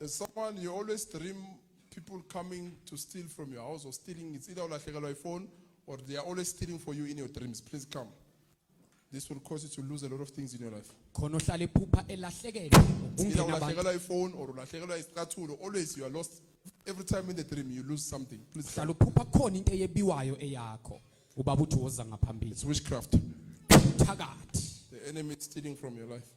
As someone, you always dream people coming to steal from your house or stealing. It's either ulahlekelwa phone or they are always stealing for you in your dreams. Please come. This will cause you to lose a lot of things in your life. It's either ulahlekelwa phone or ulahlekelwa isicathulo. Always you are lost. Every time in the dream you lose something. Please come. It's witchcraft. The enemy is stealing from your life.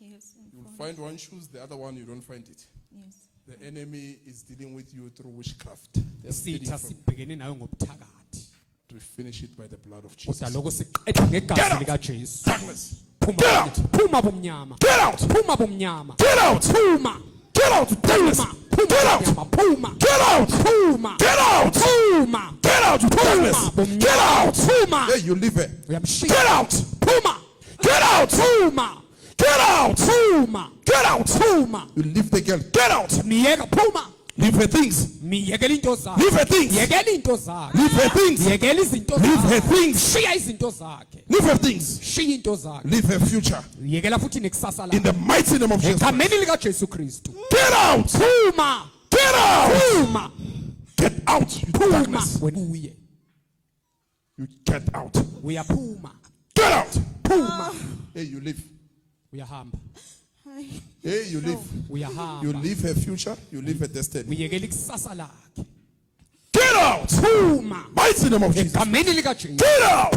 Yes. You will find one shoes, the other one you don't find it. Yes. The enemy is dealing with you through witchcraft. They're stealing from you. We finish it by the blood of Jesus. Get out! Darkness! Get out! Get out! Get out! Get out! Darkness! Get out! Get out! Get out! Get out! Darkness! Get out! Hey, you leave it. Get out! Get out! Get out! Get out! You leave the girl. Get out! Leave her things. Leave her things. Leave her things. Leave her things. Leave her things. Leave her things. Leave her future. In the mighty name of Jesus. Get out! Get out! Get out! You darkness. You get out. Get out! Hey, you leave. Hey, you leave. You leave her future. You leave her destiny. Get out! Mighty name of Jesus. Get out!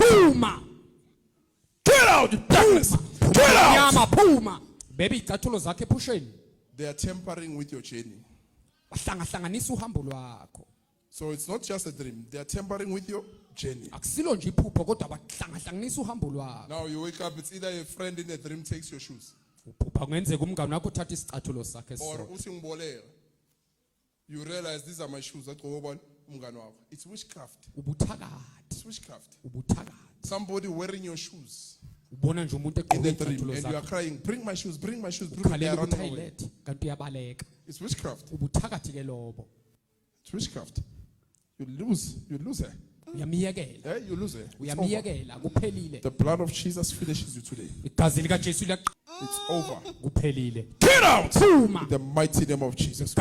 Get out! You darkness. Get out! They are tampering with your journey. So it's not just a dream. They are tampering with your journey. Now you wake up, it's either a friend in a dream takes your shoes. Or you realize these are my shoes. It's witchcraft. It's witchcraft. Somebody wearing your shoes in the dream and you are crying, bring my shoes, bring my shoes, bring my shoes. It's witchcraft. It's witchcraft. You lose her. Yeah, you lose her. The blood of Jesus finishes you today. It's over. Get out! In the mighty name of Jesus.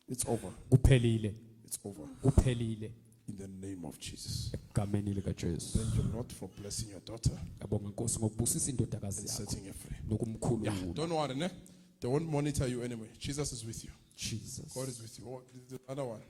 It's over. It's over. In the name of Jesus. Thank you, Lord, for blessing your daughter and setting her free. Yeah, don't worry, ne? They won't monitor you anyway. Jesus is with you. Jesus. God is with you. Oh, the other one.